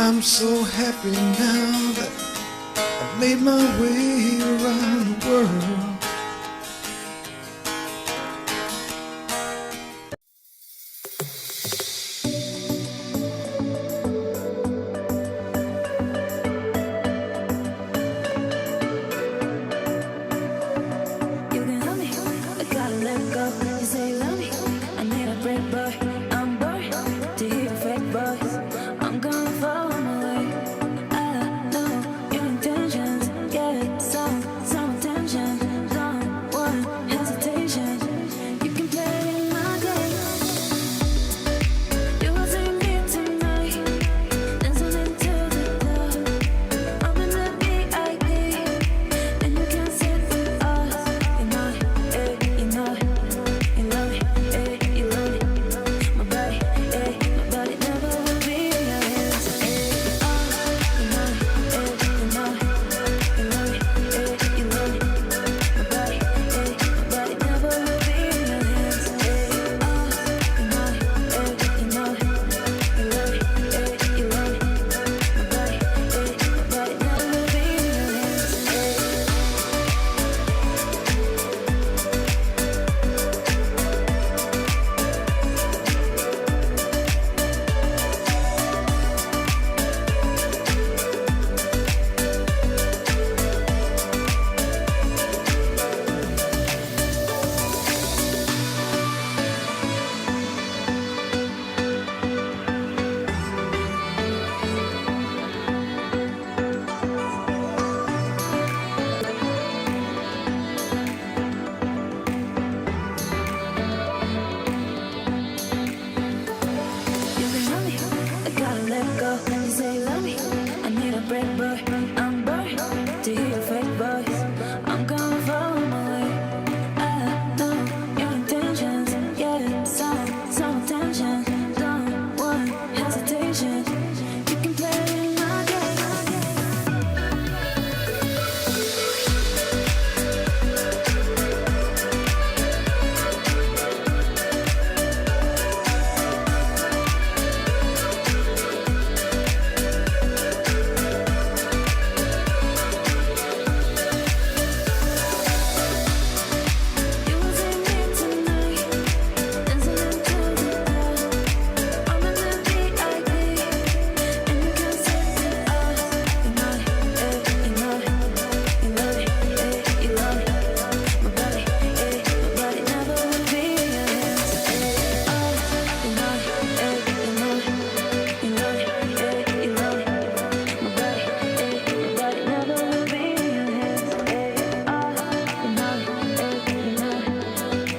I'm so happy now that I've made my way around the world. You can help me, I gotta let go. You say you love me, I need a break, boy. I'm bored to hear your fake voice. I'm gonna follow my way. I know your intentions, get some attention. Don't want hesitation. You can play my game. You will see me tonight, dancing into the club. I'm in the VIP, and you can sit with us. You know it, you know it, you love it, you love it. My body never will be in your hands. You know it, you know it, you love it, you love it. My body never will be in your hands. You know it, you know it, you love it, you love it. My body never will be in your hands. You can help me, I gotta let go. You say you love me, I need a break, boy. I'm bored to hear your fake voice. I'm gonna follow my way. I know your intentions, get some attention. Don't want hesitation. You can play my game. You will see me tonight, dancing into the club. I'm in the VIP, and you can sit with us. You know it, you know it, you love it, you love it. My body never will be in your hands. You know it, you know it, you love it, you love it. My body never will be in your hands.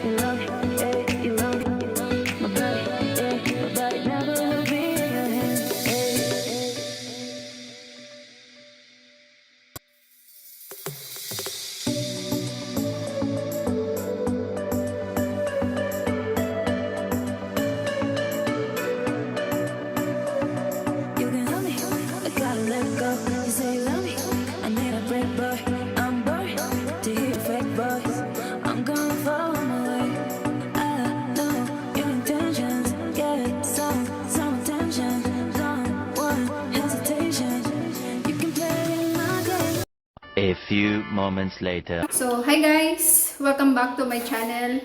You know it, you know it, you love it, you love it. My body never will be in your hands. You can help me, I gotta let go. You say you love me, I need a break, boy. I'm bored to hear your fake voice. I'm gonna follow my way. I know your intentions, get some attention. Don't want hesitation. You can play my game. A few moments later. So, hi guys! Welcome back to my channel.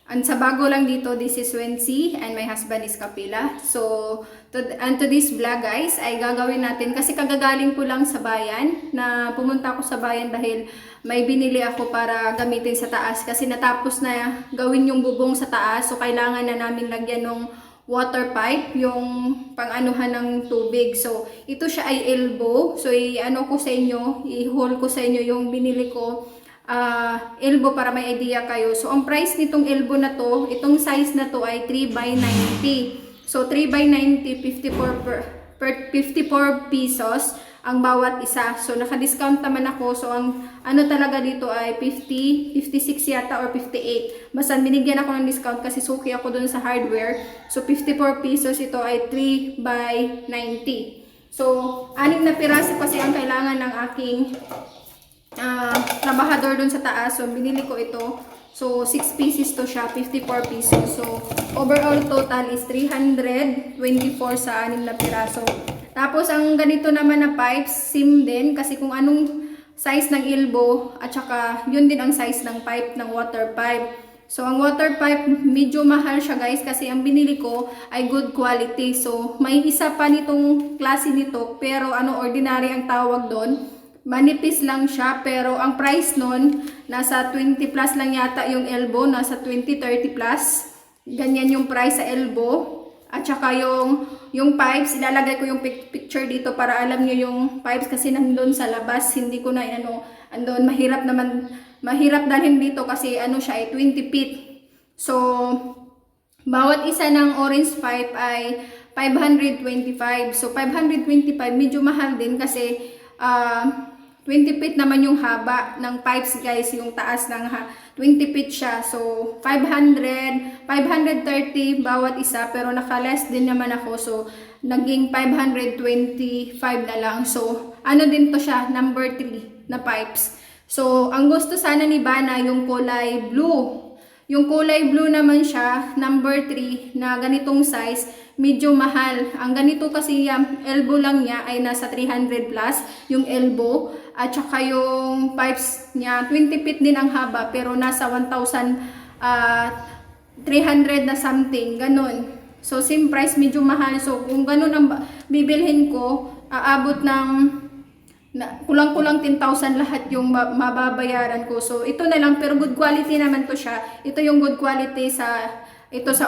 And sa bago lang dito, this is Wency and my husband is Kapila. So, to this vlog guys, ay gagawin natin kasi kagagaling ko lang sa bayan na pumunta ako sa bayan dahil may binili ako para gamitin sa taas kasi natapos na gawin yung bubong sa taas. So, kailangan na namin lagyan ng water pipe, yung pang-anuhan ng tubig. So, ito siya ay elbow. So, i-ano ko sa inyo, i-haul ko sa inyo yung binili ko elbow para may idea kayo. So, ang price nitong elbow na to, itong size na to ay 3 by 90. So, 3 by 90, 54 pesos ang bawat isa. So, naka-discount naman ako. So, ang ano talaga dito ay 50, 56 yata or 58. Basta binigyan ako ng discount kasi suki ako dun sa hardware. So, 54 pesos ito ay 3 by 90. So, 6 na piraso kasi ang kailangan ng aking trabahador dun sa taas. So, binili ko ito. So, 6 pieces to siya, 54 pesos. So, overall total is 324 sa 6 na piraso. Tapos, ang ganito naman na pipes, same din. Kasi kung anong size ng elbow, at saka yun din ang size ng pipe, ng water pipe. So, ang water pipe, medyo mahal siya guys. Kasi ang binili ko ay good quality. So, may isa pa nitong klase nito. Pero, ordinary ang tawag doon. Manipis lang siya, pero ang price nun, nasa 20 plus lang yata yung elbow, nasa 20-30 plus. Ganyan yung price sa elbow. At saka yung pipes, ilalagay ko yung picture dito para alam nyo yung pipes kasi nandun sa labas. Hindi ko na andun, mahirap dalhin dito kasi siya ay 20 feet. So, bawat isa ng orange pipe ay 525. So, 525, medyo mahal din kasi 20 feet naman yung haba ng pipes guys, yung taas ng 20 feet siya. So, 530 bawat isa, pero naka-less din naman ako. So, naging 525 na lang. So, din to siya, number 3 na pipes. So, ang gusto sana ni Bana yung kulay blue. Yung kulay blue naman siya, number 3 na ganitong size, medyo mahal. Ang ganito kasi elbow lang niya ay nasa 300 plus yung elbow. At saka yung pipes niya, 20 feet din ang haba pero nasa 1,300 na something, ganun. So, same price, medyo mahal. So, kung ganun ang bibilhin ko, aabot ng kulang-kulang 10,000 lahat yung mababayaran ko. So, ito na lang, pero good quality naman to siya. Ito yung good quality sa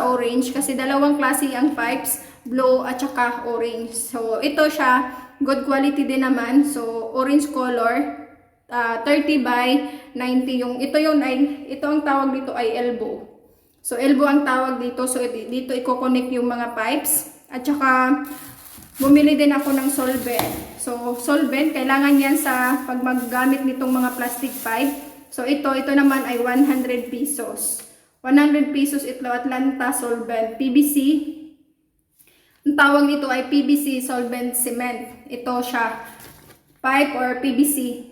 orange kasi dalawang klase ang pipes, blue at saka orange. So, ito siya, good quality din naman. So, orange color, 30 by 90 ito ang tawag dito ay elbow. So, elbow ang tawag dito. So, dito i-connect yung mga pipes. At saka, bumili din ako ng solvent. So, solvent, kailangan yan sa pag maggamit nitong mga plastic pipe. So, ito naman ay 100 pesos. 100 pesos ito, Atlanta solvent, PVC. Ang tawag nito ay PVC solvent cement. Ito siya, pipe or PVC,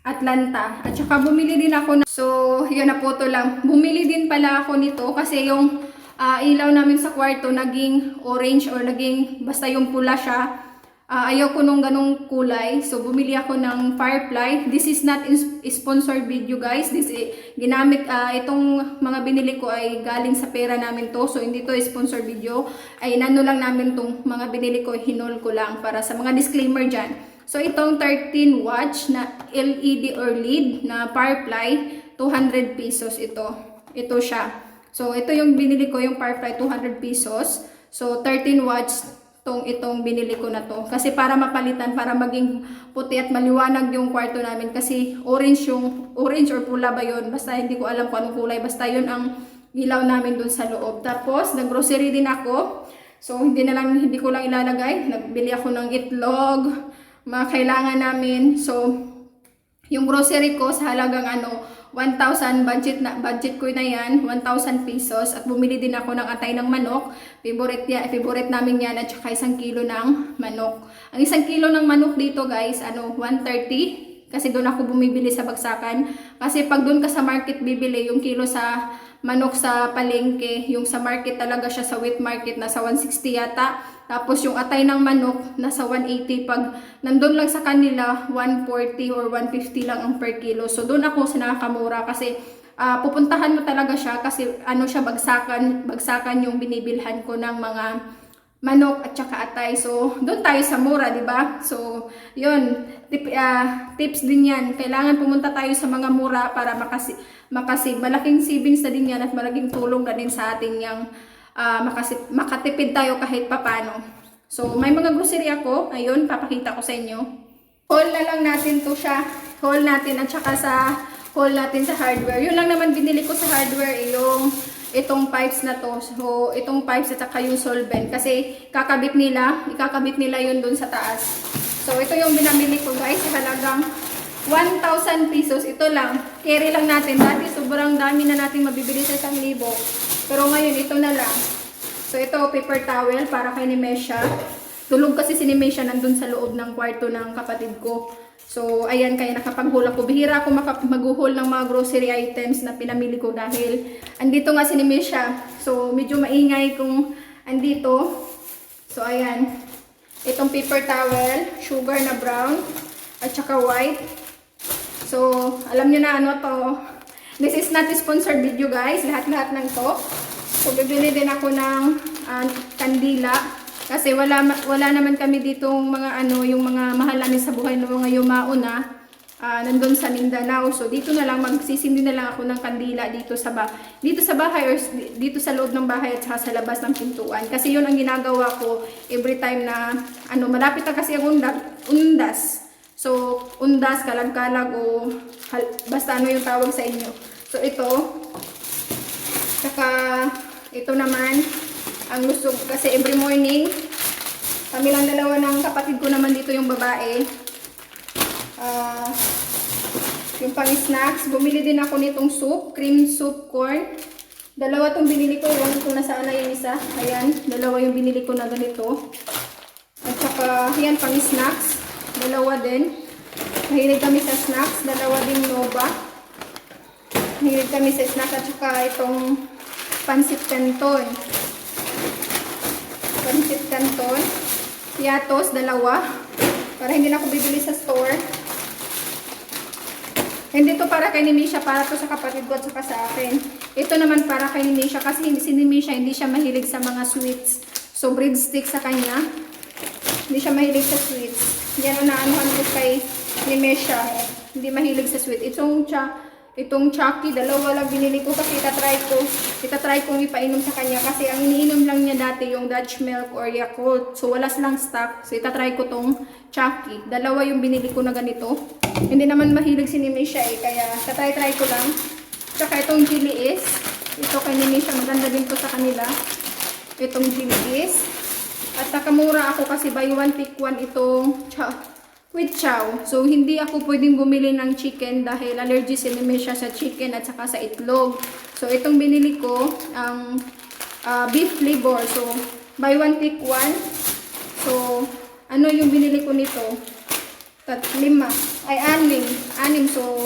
Atlanta. At saka bumili din ako so, yun na po to lang. Bumili din pala ako nito kasi yung ilaw namin sa kwarto naging orange or naging basta yung pula siya. Ayaw ko nung ganong kulay. So, bumili ako ng Firefly. This is not sponsored video guys. Itong mga binili ko ay galing sa pera namin to. So, hindi to sponsored video. Ay, lang namin tong mga binili ko. Hinol ko lang para sa mga disclaimer dyan. So, itong 13 watts na LED or LED na Firefly, 200 pesos ito. Ito siya. So, ito yung binili ko, yung Firefly, 200 pesos. So, 13 watts itong binili ko na to. Kasi para mapalitan, para maging puti at maliwanag yung kwarto namin. Kasi orange or pula ba yun? Basta hindi ko alam kung anong kulay. Basta yun ang ilaw namin dun sa loob. Tapos, nag-grocery din ako. So, hindi ko lang ilalagay. Nagbili ako ng itlog, mga kailangan namin. So, yung grocery ko sa halagang 1,000 budget ko na yan, 1,000 pesos. At bumili din ako ng atay ng manok. Favorite namin yan at saka 1 kilo ng manok. Ang 1 kilo ng manok dito guys, 130. Kasi doon ako bumibili sa bagsakan. Kasi pag doon ka sa market bibili, yung kilo sa manok sa palengke, yung sa market talaga siya sa wheat market, nasa 160 yata. Tapos yung atay ng manok, nasa 180. Pag nandun lang sa kanila, 140 or 150 lang ang per kilo. So doon ako sa nakakamura kasi pupuntahan mo talaga siya kasi siya bagsakan yung binibilhan ko ng mga manok at saka atay. So doon tayo sa mura, di ba? So yun, tips din yan. Kailangan pumunta tayo sa mga mura para malaking savings na din yan at malaking tulong na din sa ating yung makatipid tayo kahit papano. So, may mga grocery ako. Ayun, papakita ko sa inyo. Haul na lang natin to siya. Haul natin at saka haul natin sa hardware. Yun lang naman binili ko sa hardware itong pipes na to. So, itong pipes at saka yung solvent. Kasi ikakabit nila yun dun sa taas. So, ito yung binamili ko guys. Halagang 1,000 pesos. Ito lang. Carry lang natin. Dati sobrang dami na natin mabibili sa 1,000. Pero ngayon, ito na lang. So, ito, paper towel para kay ni Mesha. Tulog kasi si Nemesha nandun sa loob ng kwarto ng kapatid ko. So, ayan, kaya nakapaghul ako. Bihira ako maghuhol ng mga grocery items na pinamili ko dahil andito nga si Nemesha. So, medyo maingay kung andito. So, ayan. Itong paper towel, sugar na brown, at saka white. So, alam nyo na ano to. This is not a sponsored video, guys. Lahat-lahat ng to. So, bibili din ako ng kandila. Kasi wala naman kami ditong mga ano, yung mga mahal namin sa buhay ng mga yumao na nandun sa Mindanao. So dito na lang magsisindi na lang ako ng kandila dito sa bahay or dito sa loob ng bahay at sa labas ng pintuan. Kasi yun ang ginagawa ko every time na ano, malapit na kasi ang undas. So undas, kalag-kalag o basta ano yung tawag sa inyo. So ito, saka ito naman ang gusto ko kasi every morning, kami lang dalawa ng kapatid ko naman dito yung babae. Yung pang snacks, bumili din ako nitong soup, cream soup corn. Dalawa tong binili ko, iwan ko na saan na yung isa. Ayan, dalawa yung binili ko na ganito. At saka, yan pang snacks, dalawa din. Mahilig kami sa snacks, dalawa din Nova. Mahilig kami sa snacks at saka itong pancit canton. Pancit canton, piatos, dalawa, para hindi na ako bibili sa store. Hindi to para kay Nemesha, para to sa kapatid ko at saka sa akin. Ito naman para kay Nemesha kasi si Nemesha hindi siya mahilig sa mga sweets. So breadstick sa kanya, hindi siya mahilig sa sweets. Yan ang naanuhan ko kay Nemesha, hindi mahilig sa sweet. Itong Chucky, dalawa lang binili ko kasi itatry kong ipainom sa kanya kasi ang iniinom lang niya dati yung Dutch milk or Yakult. So wala silang stock. So itatry ko tong Chucky. Dalawa yung binili ko na ganito. Hindi naman mahilig si Nemesha kaya tatry ko lang. Tsaka itong Chili is, ito kay Nemesha, maganda din to sa kanila. Itong Chili is. At nakamura ako kasi buy one take one itong with chow. So, hindi ako pwedeng bumili ng chicken dahil allergy si Nemesha sa chicken at saka sa itlog. So, itong binili ko, ang beef flavor. So, buy one, take one. So, ano yung binili ko nito? Anim. So,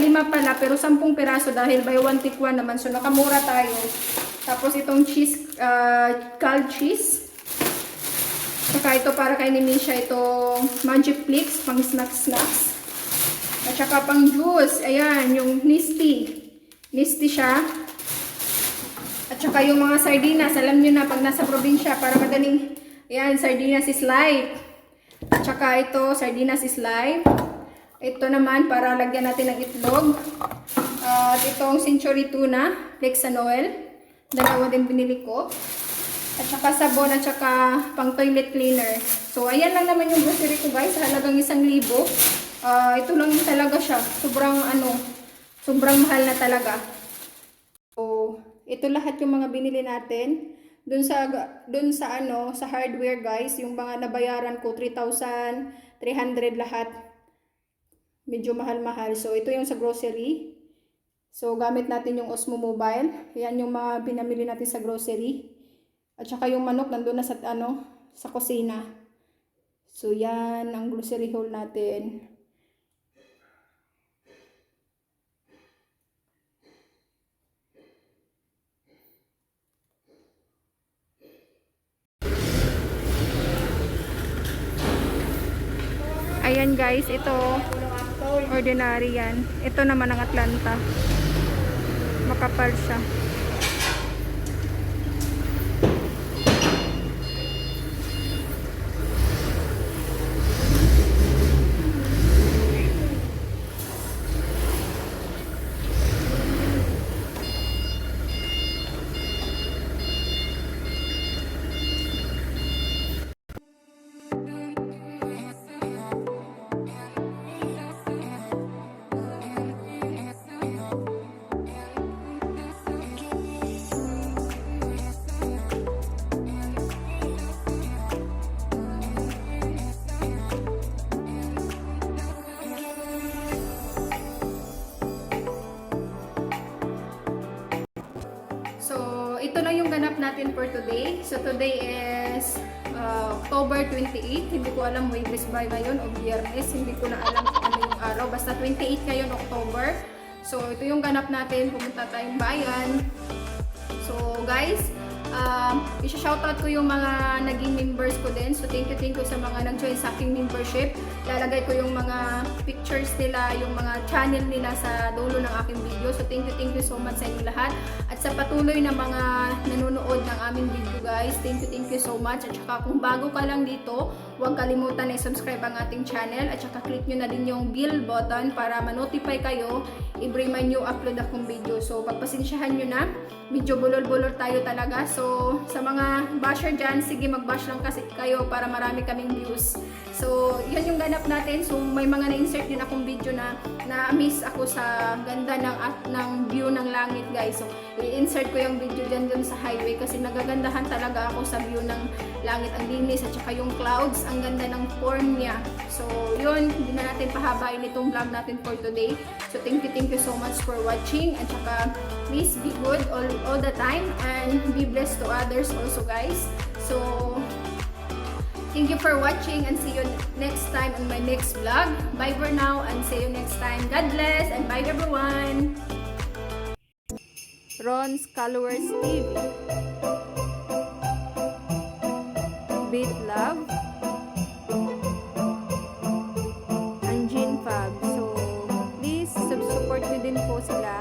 lima pala, pero 10 piraso dahil buy one, take one naman. So, nakamura tayo. Tapos, itong cheese, called cheese. Saka ito para kay Nemesha, itong Magic Flix, pang snacks. At saka pang juice, ayan, yung Nisty. Nisty siya. At saka yung mga sardinas, alam nyo na pag nasa probinsya, para madaling, ayan, sardinas is life. At saka ito, sardinas is life. Ito naman, para lagyan natin ng itlog. At itong Century Tuna, Flexa Noel. Dalawa din binili ko. At saka sabon at saka pang toilet cleaner. So, ayan lang naman yung grocery ko, guys. Sa halagang 1,000. Ito lang talaga siya. Sobrang mahal na talaga. So, ito lahat yung mga binili natin. Dun sa hardware, guys, yung mga nabayaran ko, 3,300 lahat. Medyo mahal-mahal. So, ito yung sa grocery. So, gamit natin yung Osmo Mobile. Yan yung mga pinamili natin sa grocery. At saka yung manok nandun na sa kusina. So yan ang grocery haul natin. Ayan guys, ito ordinary yan. Ito naman ang Atlanta. Makapal siya. natin for today. So today is October 28. Hindi ko alam Wednesday ba ngayon o Biyernes. Hindi ko na alam kung ano yung araw. Basta 28 ngayon October. So ito yung ganap natin. Pumunta tayong bayan. So guys, isa-shoutout ko yung mga naging members ko din. So thank you sa mga nag-join sa aking membership. Lalagay ko yung mga pictures nila, yung mga channel nila sa dulo ng aking video. So thank you so much sa inyo lahat. At sa patuloy na mga nanonood ng aming video guys, thank you so much. At saka kung bago ka lang dito, huwag kalimutan na i-subscribe ang ating channel. At saka click nyo na din yung bell button para ma-notify kayo every may new upload akong video. So pagpasensyahan nyo na, medyo bulol-bulol tayo talaga. So sa mga basher dyan, sige mag-bash lang kasi kayo para marami kaming views. So yun yung ganap natin. So may mga na-insert din akong video na na-miss ako sa ganda ng view ng langit guys. So i-insert ko yung video dyan sa highway kasi nagagandahan talaga ako sa view ng langit, ang linis at saka yung clouds, ang ganda ng form niya. So yun, hindi na natin pahabain itong vlog natin for today. So thank you so much for watching at saka please be good all the time and be blessed to others also guys. So thank you for watching and see you next time on my next vlog. Bye for now and see you next time. God bless and bye everyone. Ron's Followers TV. Beat Love. And Jean Fab. So please support nyo din po sila.